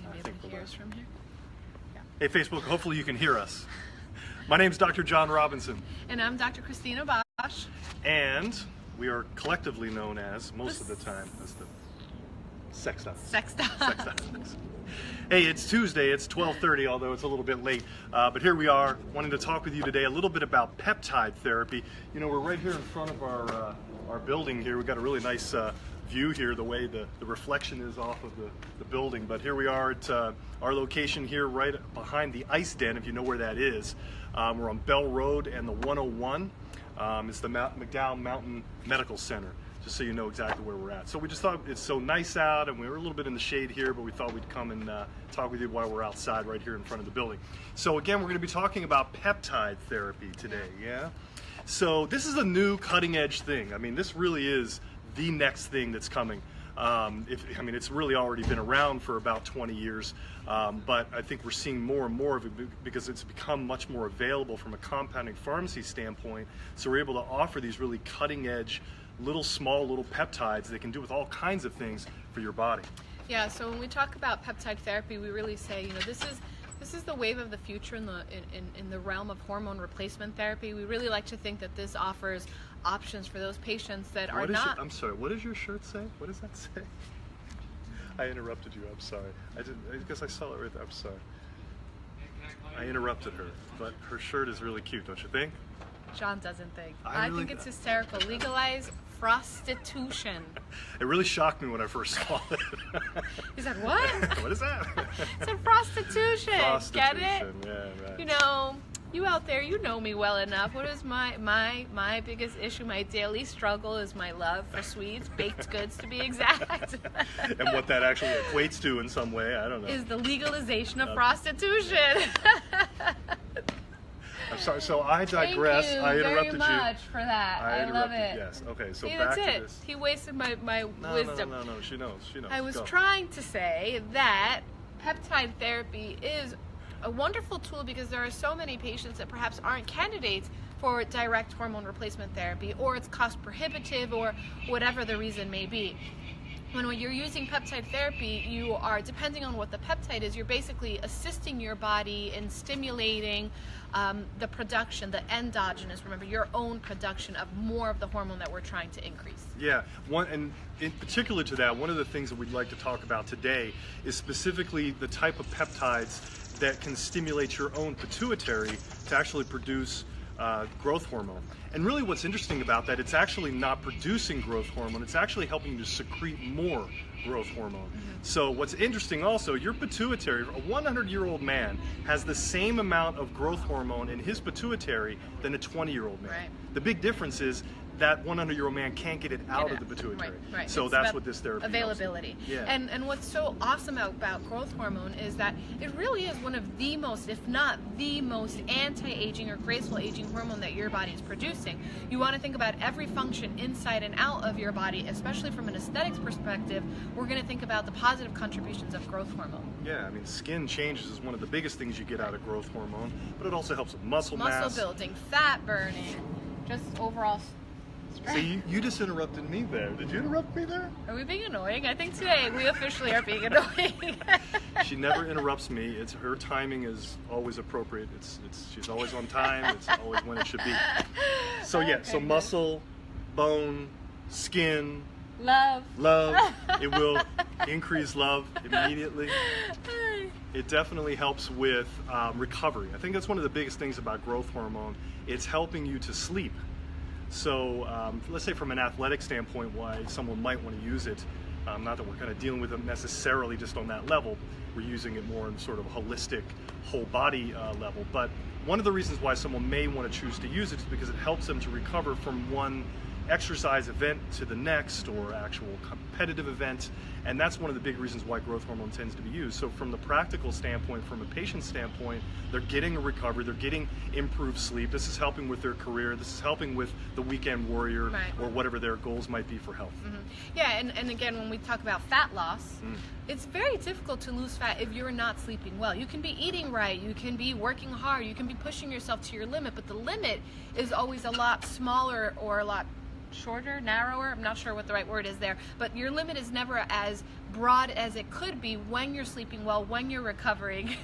You'll be able to hear us from here. Yeah. Hey, Facebook, hopefully you can hear us. My name's Dr. John Robinson. And I'm Dr. Christina Bosch. And we are collectively known as, most of the time, as the Sex Docs. Sex Docs. Sex Docs. Hey, it's Tuesday, it's 12:30, although it's a little bit late. But here we are, wanting to talk with you today a little bit about peptide therapy. You know, we're right here in front of our building here. We've got a really nice view here, the way the reflection is off of the building. But here we are at our location here right behind the Ice Den, if you know where that is. We're on Bell Road and the 101. It's the McDowell Mountain Medical Center, just so you know exactly where we're at. So we just thought it's so nice out, and we were a little bit in the shade here, but we thought we'd come and talk with you while we're outside right here in front of the building. So again, we're going to be talking about peptide therapy today, yeah? So this is a new cutting edge thing. I mean, this really is the next thing that's coming. It's really already been around for about 20 years, but I think we're seeing more and more of it because it's become much more available from a compounding pharmacy standpoint. So we're able to offer these really cutting edge, small little peptides they can do with all kinds of things for your body. Yeah, so when we talk about peptide therapy, we really say, you know, this is the wave of the future in the realm of hormone replacement therapy. We really like to think that this offers options for those patients that are not... I'm sorry, what does your shirt say? What does that say? I interrupted you, I'm sorry. I guess I saw it right there, I'm sorry. I interrupted her, but her shirt is really cute, don't you think? John doesn't think. I think it's hysterical. Legalize prostitution. It really shocked me when I first saw it. He said, what? What is that? It's a prostitution. Get it? Yeah, right. You know, you out there, you know me well enough. What is my biggest issue, my daily struggle is my love for sweets, baked goods to be exact. And what that actually equates to in some way, I don't know. Is the legalization of prostitution. I'm sorry, so I digress. Thank you I interrupted very much for that. I love it. Yes, okay, so see, back that's to it. this. He wasted my wisdom. No, she knows. I was trying to say that peptide therapy is a wonderful tool because there are so many patients that perhaps aren't candidates for direct hormone replacement therapy, or it's cost prohibitive, or whatever the reason may be. When you're using peptide therapy, you are, depending on what the peptide is, you're basically assisting your body in stimulating the production, the endogenous, remember, your own production of more of the hormone that we're trying to increase. Yeah, and in particular to that, one of the things that we'd like to talk about today is specifically the type of peptides that can stimulate your own pituitary to actually produce growth hormone. And really what's interesting about that, it's actually not producing growth hormone, it's actually helping to secrete more growth hormone. Mm-hmm. So what's interesting also, your pituitary, a 100-year-old man has the same amount of growth hormone in his pituitary than a 20-year-old man. Right. The big difference is that 100-year-old man can't get it out of the pituitary. Right. So that's what this therapy availability. Yeah. And what's so awesome about growth hormone is that it really is one of the most, if not the most anti-aging or graceful aging hormone that your body is producing. You want to think about every function inside and out of your body, especially from an aesthetics perspective. We're going to think about the positive contributions of growth hormone. Yeah, I mean, skin changes is one of the biggest things you get out of growth hormone, but it also helps with muscle mass. Muscle building, fat burning, just overall strength. So you just interrupted me there. Did you interrupt me there? Are we being annoying? I think today we officially are being annoying. She never interrupts me. Her timing is always appropriate. She's always on time. It's always when it should be. So yeah, so muscle, bone, skin, love. It will increase love immediately. It definitely helps with recovery. I think that's one of the biggest things about growth hormone. It's helping you to sleep. So let's say from an athletic standpoint, why someone might want to use it, not that we're kind of dealing with it necessarily just on that level, we're using it more in sort of a holistic, whole body level. But one of the reasons why someone may want to choose to use it is because it helps them to recover from one exercise event to the next, or actual competitive event, and that's one of the big reasons why growth hormone tends to be used. So from the practical standpoint, from a patient standpoint, they're getting a recovery, they're getting improved sleep. This is helping with their career, this is helping with the weekend warrior, or whatever their goals might be for health. Mm-hmm. Yeah, and again, when we talk about fat loss, it's very difficult to lose fat if you're not sleeping well. You can be eating right, you can be working hard, you can be pushing yourself to your limit, but the limit is always a lot smaller or a lot shorter, narrower. I'm not sure what the right word is there, but your limit is never as broad as it could be when you're sleeping well, when you're recovering.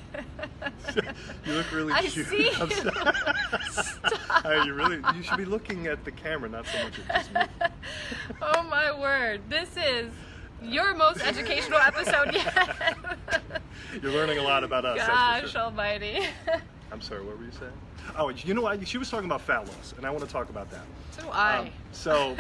You look really I cute. see. I'm sorry. You should be looking at the camera, not so much at just me. Oh my word. This is your most educational episode yet. You're learning a lot about us. Gosh that's for sure. almighty. I'm sorry, what were you saying? Oh, you know what? She was talking about fat loss, and I want to talk about that. So do I. So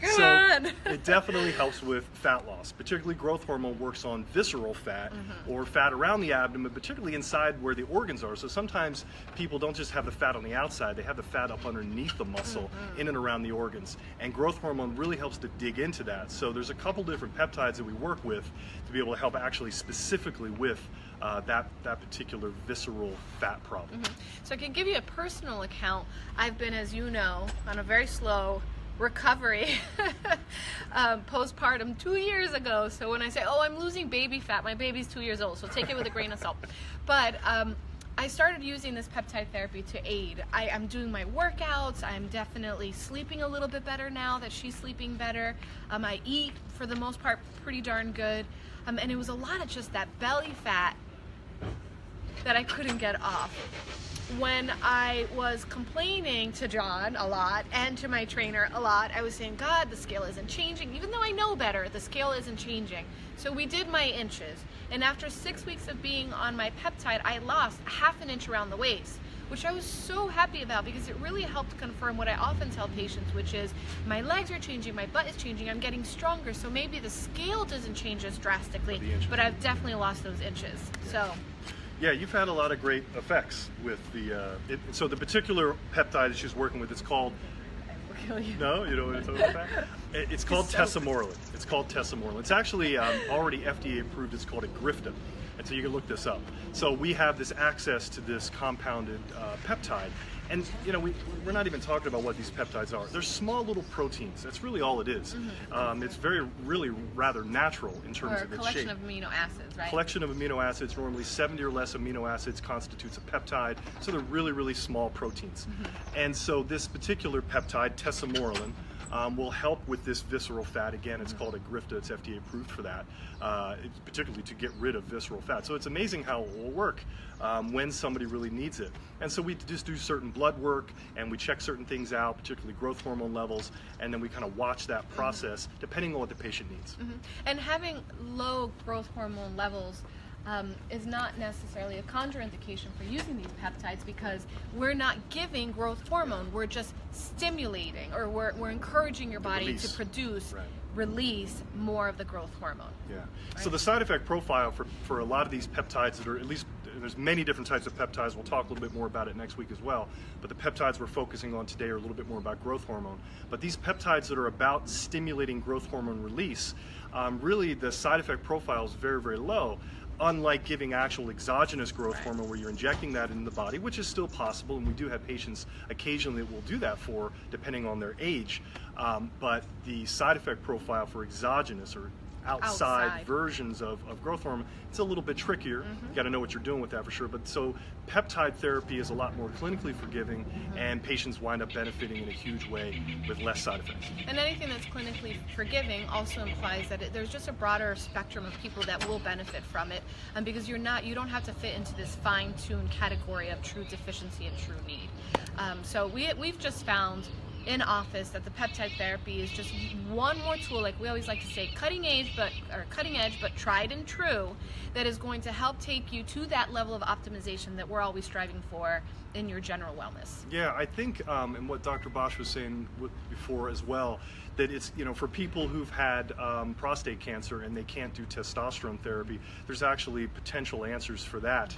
Come on. It definitely helps with fat loss. Particularly growth hormone works on visceral fat or fat around the abdomen, particularly inside where the organs are. So sometimes people don't just have the fat on the outside, they have the fat up underneath the muscle in and around the organs. And growth hormone really helps to dig into that. So there's a couple different peptides that we work with to be able to help actually specifically with that particular visceral fat problem. So I can give you a personal account. I've been, as you know, on a very slow recovery postpartum 2 years ago. So when I say, oh, I'm losing baby fat, my baby's 2 years old, so take it with a grain of salt. But I started using this peptide therapy to aid. I'm doing my workouts. I'm definitely sleeping a little bit better now that she's sleeping better. I eat, for the most part, pretty darn good. And it was a lot of just that belly fat that I couldn't get off. When I was complaining to John a lot and to my trainer a lot, I was saying, God, the scale isn't changing. Even though I know better, the scale isn't changing. So we did my inches. And after 6 weeks of being on my peptide, I lost 1/2 inch around the waist, which I was so happy about because it really helped confirm what I often tell patients, which is my legs are changing, my butt is changing, I'm getting stronger. So maybe the scale doesn't change as drastically, but I've definitely lost those inches. So. Yeah, you've had a lot of great effects with the, so the particular peptide that she's working with, it's called, no, you know what it's about? It's called tesamorelin. It's called tesamorelin. It's actually already FDA approved. It's called Agrifta. And so you can look this up. So we have this access to this compounded peptide. And you know, we're not even talking about what these peptides are. They're small little proteins. That's really all it is. It's really rather natural in terms of its shape. Collection of amino acids, right? Collection of amino acids. Normally 70 or less amino acids constitutes a peptide. So they're really small proteins. And so this particular peptide, tesamorelin, will help with this visceral fat. Again, it's called Agrifta. It's FDA approved for that, particularly to get rid of visceral fat. So it's amazing how it will work when somebody really needs it. And so we just do certain blood work and we check certain things out, particularly growth hormone levels, and then we kind of watch that process depending on what the patient needs. And having low growth hormone levels is not necessarily a contraindication for using these peptides because we're not giving growth hormone, we're just stimulating, or we're encouraging your body to produce, release more of the growth hormone. Yeah. Right? So the side effect profile for a lot of these peptides that are, at least there's many different types of peptides, we'll talk a little bit more about it next week as well, but the peptides we're focusing on today are a little bit more about growth hormone. But these peptides that are about stimulating growth hormone release, really the side effect profile is very low. Unlike giving actual exogenous growth hormone where you're injecting that in the body, which is still possible, and we do have patients occasionally that will do that for, depending on their age, but the side effect profile for exogenous or outside versions of growth hormone, it's a little bit trickier. You got to know what you're doing with that for sure. But so peptide therapy is a lot more clinically forgiving, and patients wind up benefiting in a huge way with less side effects. And anything that's clinically forgiving also implies that there's just a broader spectrum of people that will benefit from it, because you don't have to fit into this fine-tuned category of true deficiency and true need. So we've just found in office that the peptide therapy is just one more tool, like we always like to say, cutting edge but tried and true, that is going to help take you to that level of optimization that we're always striving for in your general wellness. Yeah, I think, and what Dr. Bosch was saying before as well, that it's, you know, for people who've had prostate cancer and they can't do testosterone therapy, there's actually potential answers for that.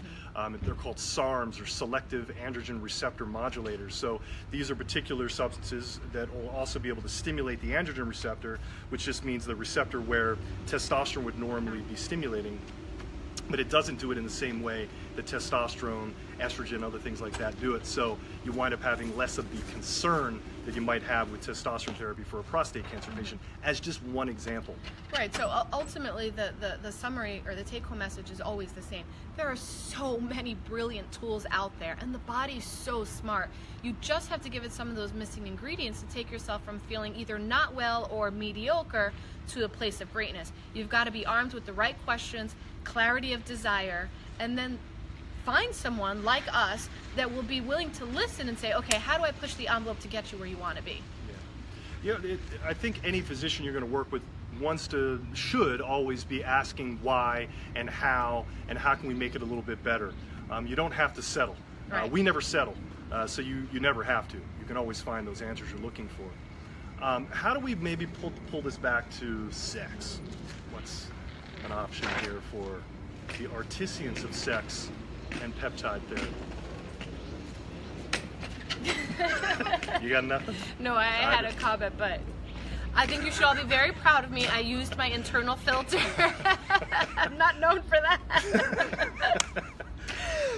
They're called SARMs, or selective androgen receptor modulators. So these are particular substances that will also be able to stimulate the androgen receptor, which just means the receptor where testosterone would normally be stimulating, but it doesn't do it in the same way that testosterone estrogen, other things like that do it. So you wind up having less of the concern that you might have with testosterone therapy for a prostate cancer patient, as just one example. Right, so ultimately the summary or the take-home message is always the same. There are so many brilliant tools out there, and the body's so smart. You just have to give it some of those missing ingredients to take yourself from feeling either not well or mediocre to a place of greatness. You've got to be armed with the right questions, clarity of desire, and then find someone like us that will be willing to listen and say, okay, how do I push the envelope to get you where you want to be? Yeah, I think any physician you're going to work with should always be asking why and how can we make it a little bit better. You don't have to settle. Right. We never settle, so you never have to. You can always find those answers you're looking for. How do we maybe pull this back to sex? What's an option here for the artisans of sex and peptide therapy? You got nothing? No, I had a comment, but I think you should all be very proud of me. I used my internal filter. I'm not known for that.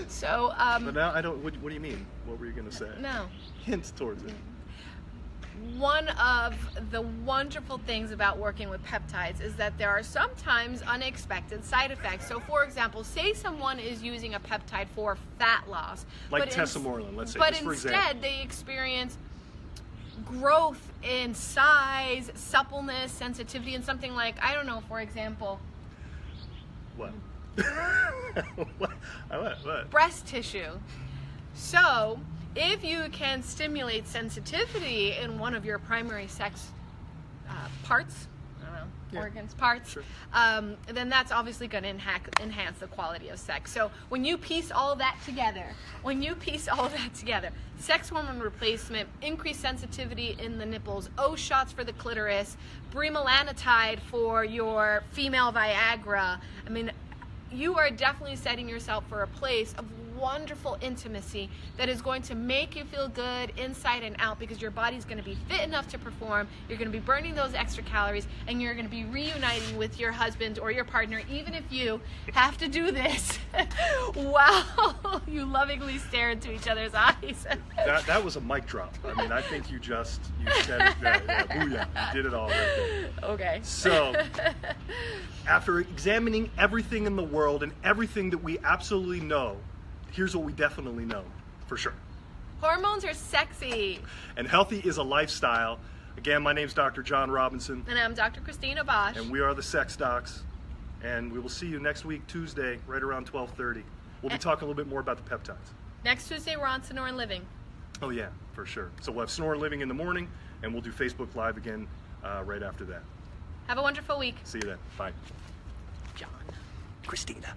So, but now I don't. What do you mean? What were you going to say? No. Hint towards it. One of the wonderful things about working with peptides is that there are sometimes unexpected side effects. So, for example, say someone is using a peptide for fat loss. Like tesamorelin, let's say. But just for instead, example. they experience growth in size, suppleness, sensitivity, and something like, I don't know, for example. What? What? Breast tissue. So, if you can stimulate sensitivity in one of your primary sex parts, I don't know, Yeah. organs, parts, Sure. then that's obviously going to enhance the quality of sex. So when you piece all that together, sex hormone replacement, increased sensitivity in the nipples, O shots for the clitoris, bremelanotide for your female Viagra, I mean, you are definitely setting yourself for a place of wonderful intimacy that is going to make you feel good inside and out, because your body's going to be fit enough to perform, you're going to be burning those extra calories, and you're going to be reuniting with your husband or your partner, even if you have to do this while you lovingly stare into each other's eyes. That was a mic drop. I mean, I think you said it. Yeah, booyah. You did it all right there. Okay. So, after examining everything in the world and everything that we absolutely know, here's what we definitely know, for sure. Hormones are sexy. And healthy is a lifestyle. Again, my name's Dr. John Robinson. And I'm Dr. Christina Bosch. And we are the Sex Docs. And we will see you next week, Tuesday, right around 12:30. We'll be talking a little bit more about the peptides. Next Tuesday, we're on Sonora Living. Oh yeah, for sure. So we'll have Sonora Living in the morning, and we'll do Facebook Live again right after that. Have a wonderful week. See you then. Bye. John. Christina.